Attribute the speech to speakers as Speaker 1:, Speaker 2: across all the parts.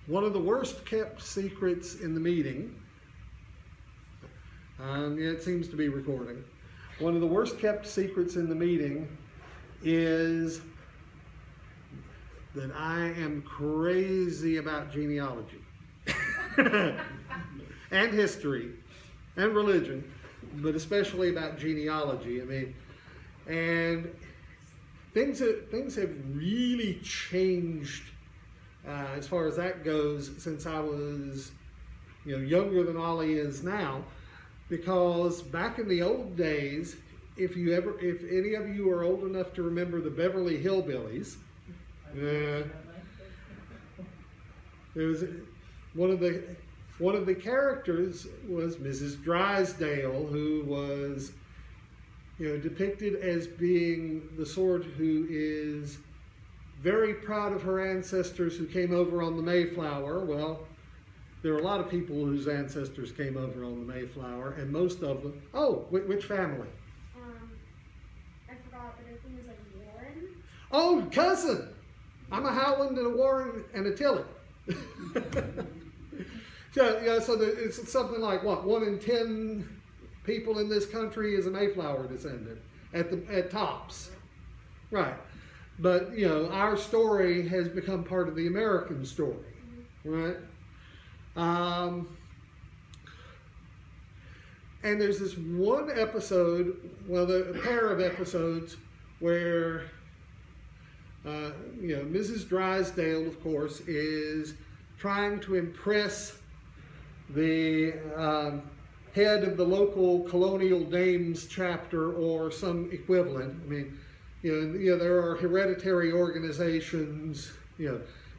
Speaker 1: one of the worst kept secrets in the meeting, it seems to be recording, one of the worst kept secrets in the meeting is that I am crazy about genealogy and history and religion, but especially about genealogy. I mean, and things have really changed as far as that goes since I was, younger than Ollie is now. Because back in the old days, if any of you are old enough to remember the Beverly Hillbillies, there was one of the characters was Mrs. Drysdale, who was depicted as being the sort who is very proud of her ancestors who came over on the Mayflower. Well, there are a lot of people whose ancestors came over on the Mayflower, and most of them. Oh, which family?
Speaker 2: I forgot, but I think it was like Warren.
Speaker 1: Oh, cousin. I'm a Howland and a Warren and a Tilley. So it's something like what? 1 in 10 people in this country is a Mayflower descendant at tops, right? But our story has become part of the American story, right? And there's this one episode, a pair of episodes where Mrs. Drysdale, of course, is trying to impress the head of the local Colonial Dames chapter or some equivalent. I mean, there are hereditary organizations,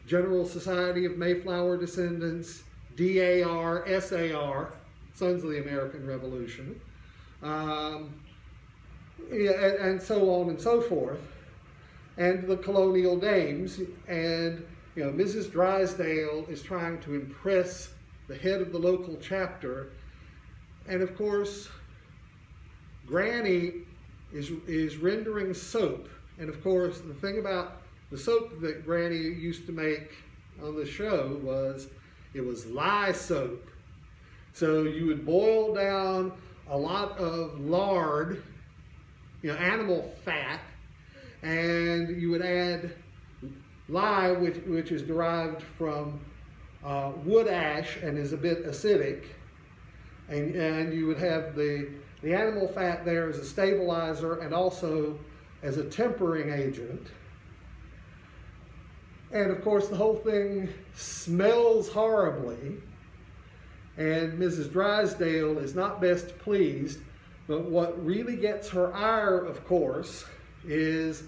Speaker 1: General Society of Mayflower Descendants, DAR, SAR, Sons of the American Revolution, and so on and so forth, and the Colonial Dames. And Mrs. Drysdale is trying to impress the head of the local chapter, and of course, Granny is rendering soap. And of course, the thing about the soap that Granny used to make on the show was it was lye soap. So you would boil down a lot of lard, animal fat, and you would add lye, which is derived from wood ash and is a bit acidic, and you would have the animal fat there as a stabilizer and also as a tempering agent. And of course, the whole thing smells horribly, and Mrs. Drysdale is not best pleased. But what really gets her ire, of course, is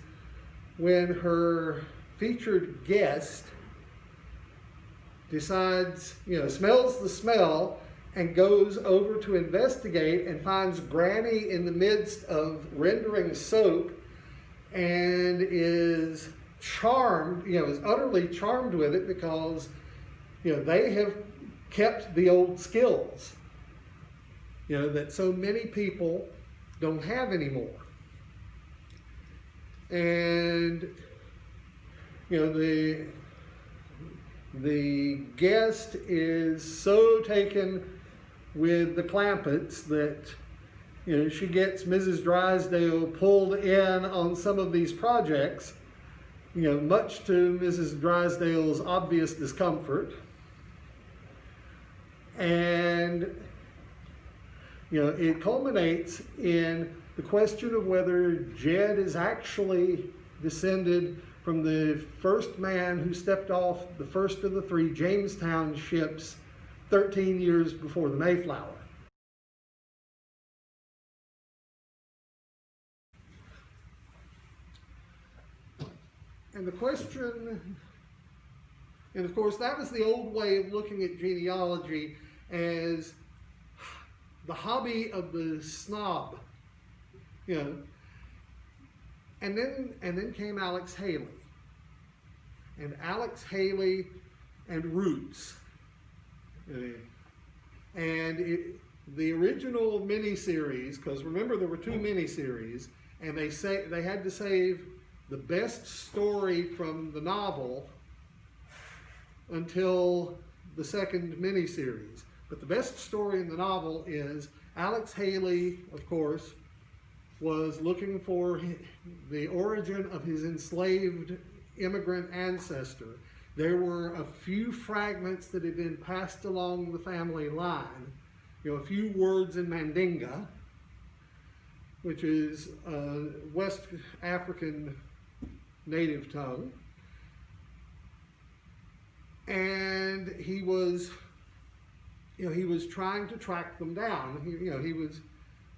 Speaker 1: when her featured guest decides, smells the smell and goes over to investigate and finds Granny in the midst of rendering soap and is charmed, is utterly charmed with it because, they have kept the old skills, that so many people don't have anymore. And, the guest is so taken with the Clampetts that, she gets Mrs. Drysdale pulled in on some of these projects, much to Mrs. Drysdale's obvious discomfort. And, it culminates in the question of whether Jed is actually descended from the first man who stepped off the first of the 3 Jamestown ships 13 years before the Mayflower. And the question, and of course that was the old way of looking at genealogy as the hobby of the snob, And then came Alex Haley. And Alex Haley and Roots. And the original miniseries, because remember there were 2 miniseries, and they had to save the best story from the novel until the second miniseries. But the best story in the novel is Alex Haley, of course, was looking for the origin of his enslaved immigrant ancestor. There were a few fragments that had been passed along the family line, a few words in Mandinga, which is a West African native tongue. And he was trying to track them down. He was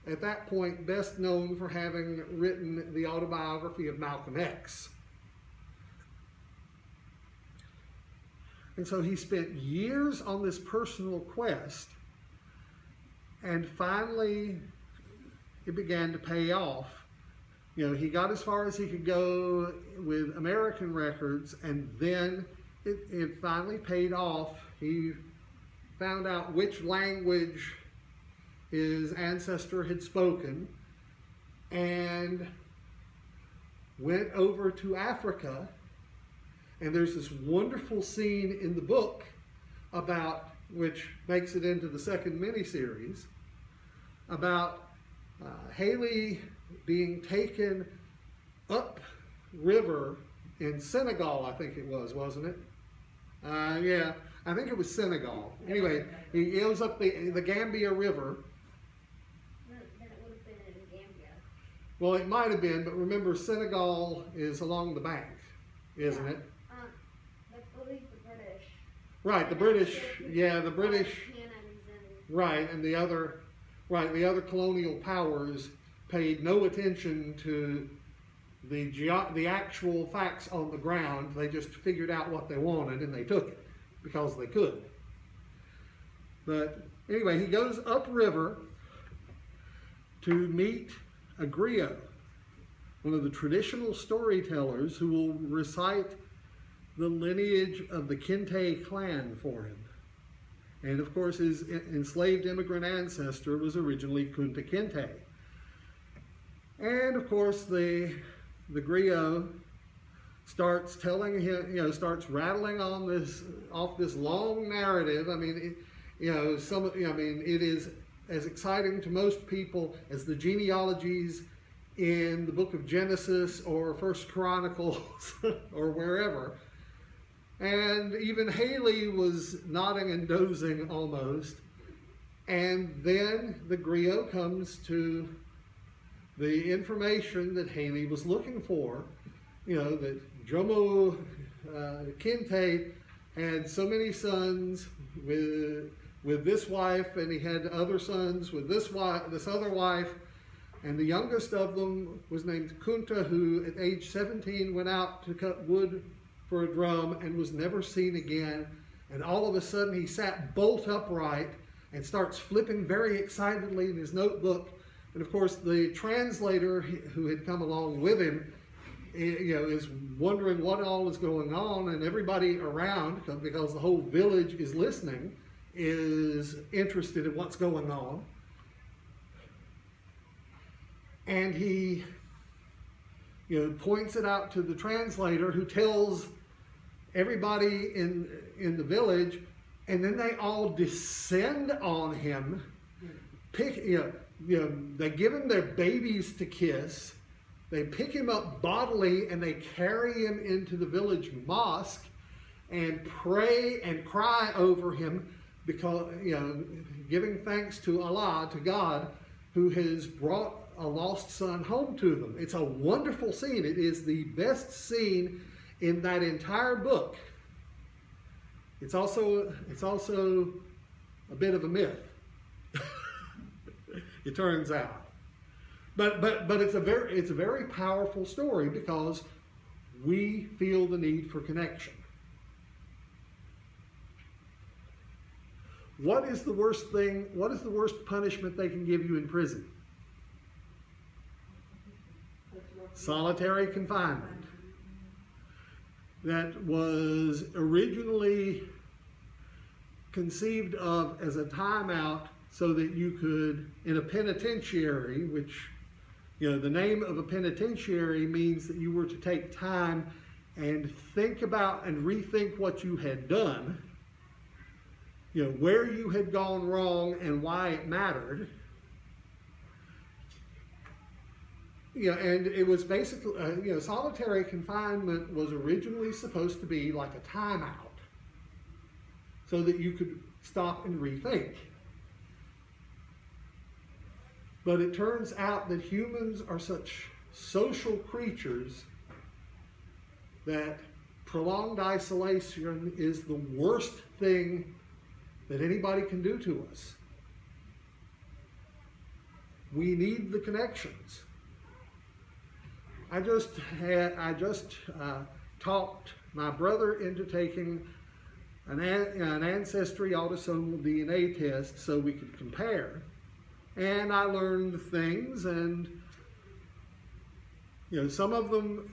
Speaker 1: at that point best known for having written the autobiography of Malcolm X. And so he spent years on this personal quest, and finally it began to pay off. He got as far as he could go with American records, and then it finally paid off. He found out which language his ancestor had spoken and went over to Africa. And there's this wonderful scene in the book about, which makes it into the second miniseries, about Haley being taken up river in Senegal, I think it was, wasn't it? Yeah, I think it was Senegal. Anyway, he goes up the Gambia River.
Speaker 2: Then it would have been in Gambia.
Speaker 1: Well, it might have been, but remember, Senegal is along the bank, isn't it?
Speaker 2: I believe the British.
Speaker 1: Right, the British. Yeah, the British.
Speaker 2: Right,
Speaker 1: and the other colonial powers paid no attention to the actual facts on the ground. They just figured out what they wanted and they took it because they could. But anyway, he goes upriver to meet a griot, one of the traditional storytellers who will recite the lineage of the Kinte clan for him. And of course, his enslaved immigrant ancestor was originally Kunta Kinte. And of course, the griot starts telling him, starts rattling on off this long narrative. I mean, it is as exciting to most people as the genealogies in the book of Genesis or First Chronicles or wherever. And even Haley was nodding and dozing almost. And then the griot comes to the information that Haley was looking for, that Jomo Kinte had so many sons with this wife, and he had other sons with this other wife, and the youngest of them was named Kunta, who at age 17 went out to cut wood for a drum and was never seen again. And all of a sudden he sat bolt upright and starts flipping very excitedly in his notebook. And of course the translator who had come along with him is wondering what all is going on, and everybody around, because the whole village is listening, is interested in what's going on. And he points it out to the translator, who tells everybody in the village, and then they all descend on him. They give him their babies to kiss. They pick him up bodily and they carry him into the village mosque and pray and cry over him, because giving thanks to Allah, to God, who has brought a lost son home to them. It's a wonderful scene. It is the best scene in that entire book. It's also a bit of a myth. It turns out. But it's a very powerful story, because we feel the need for connection. What is the worst punishment they can give you in prison? Solitary confinement. That was originally conceived of as a timeout so that you could, in a penitentiary, which, the name of a penitentiary means that you were to take time and think about and rethink what you had done, where you had gone wrong and why it mattered. And it was basically, solitary confinement was originally supposed to be like a timeout so that you could stop and rethink. But it turns out that humans are such social creatures that prolonged isolation is the worst thing that anybody can do to us. We need the connections. I just talked my brother into taking an ancestry autosomal DNA test so we could compare. And I learned things, and some of them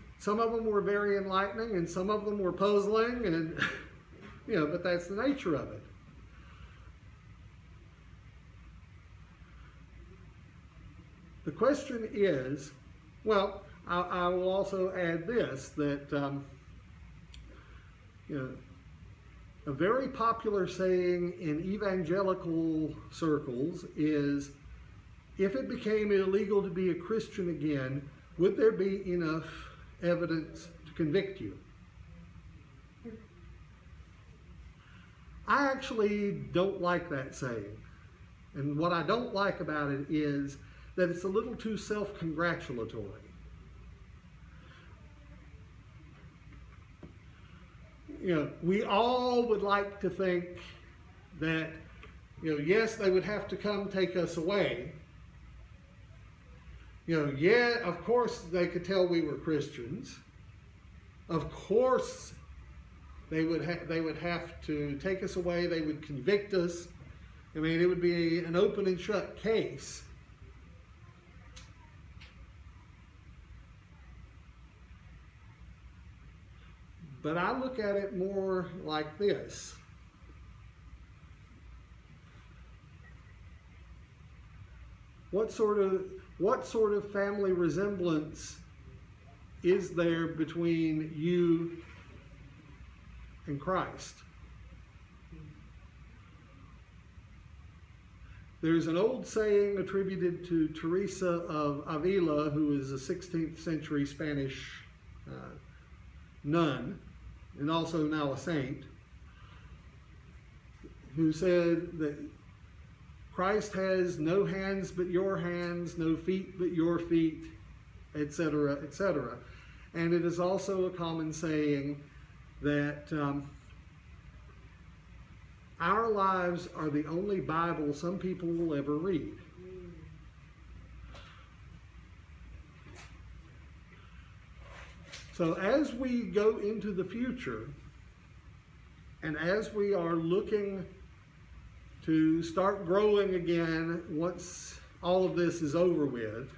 Speaker 1: were very enlightening, and some of them were puzzling, and but that's the nature of it. The question is, well, I will also add this, that a very popular saying in evangelical circles is, if it became illegal to be a Christian again, would there be enough evidence to convict you? I actually don't like that saying. And what I don't like about it is that it's a little too self-congratulatory. We all would like to think that, yes, they would have to come take us away. Yeah, of course they could tell we were Christians. Of course they would have to take us away. They would convict us. I mean, it would be an open and shut case. But I look at it more like this. What sort of family resemblance is there between you and Christ? There's an old saying attributed to Teresa of Avila, who is a 16th century Spanish nun, and also now a saint, who said that Christ has no hands but your hands, no feet but your feet, etc., etc. And it is also a common saying that our lives are the only Bible some people will ever read. So as we go into the future, and as we are looking to start growing again once all of this is over with,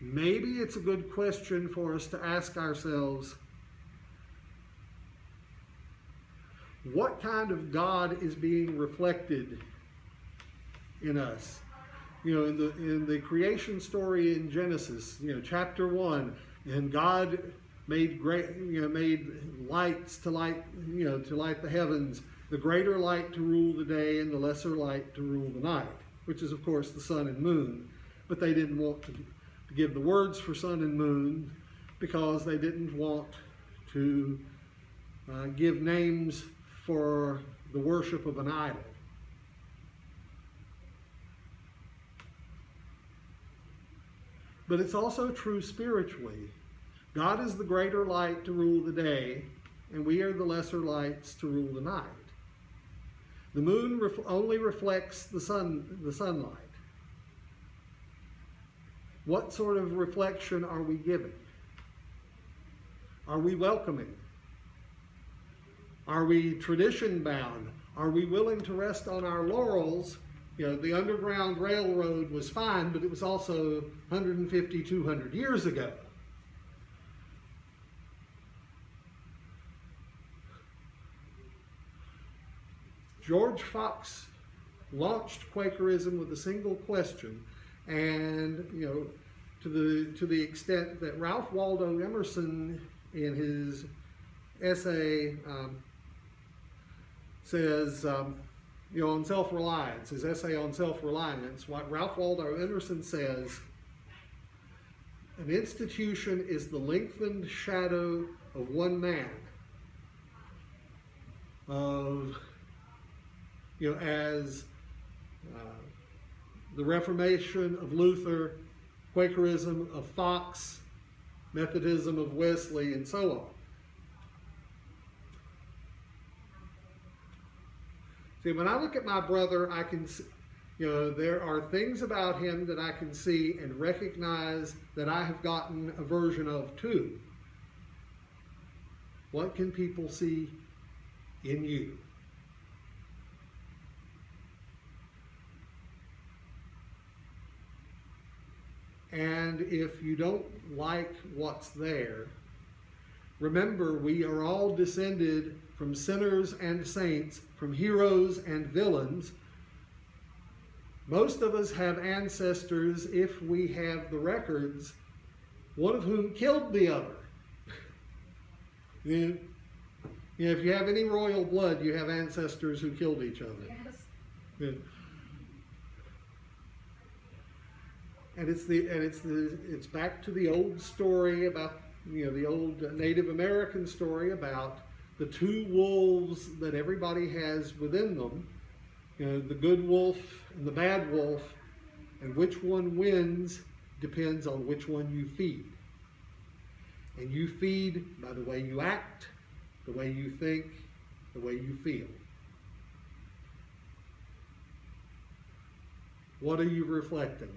Speaker 1: maybe it's a good question for us to ask ourselves, what kind of God is being reflected in us? In the creation story in Genesis, chapter 1, and God made made lights to light the heavens, the greater light to rule the day and the lesser light to rule the night, which is of course the sun and moon. But they didn't want to give the words for sun and moon because they didn't want to give names for the worship of an idol. But it's also true spiritually. God is the greater light to rule the day, and we are the lesser lights to rule the night. The moon only reflects the sunlight. What sort of reflection are we giving? Are we welcoming? Are we tradition bound? Are we willing to rest on our laurels? The Underground Railroad was fine, but it was also 150, 200 years ago. George Fox launched Quakerism with a single question, and to the extent that Ralph Waldo Emerson, in his essay, says, on self-reliance, his essay on self-reliance, what Ralph Waldo Emerson says, an institution is the lengthened shadow of one man, as the Reformation of Luther, Quakerism of Fox, Methodism of Wesley, and so on. See, when I look at my brother, I can see, there are things about him that I can see and recognize that I have gotten a version of too. What can people see in you? And if you don't like what's there, remember, we are all descended from sinners and saints, from heroes and villains. Most of us have ancestors, if we have the records, one of whom killed the other. If you have any royal blood, you have ancestors who killed each other.
Speaker 2: Yes.
Speaker 1: Yeah. And it's back to the old story about, the old Native American story about the two wolves that everybody has within them, the good wolf and the bad wolf, and which one wins depends on which one you feed. And you feed by the way you act, the way you think, the way you feel. What are you reflecting?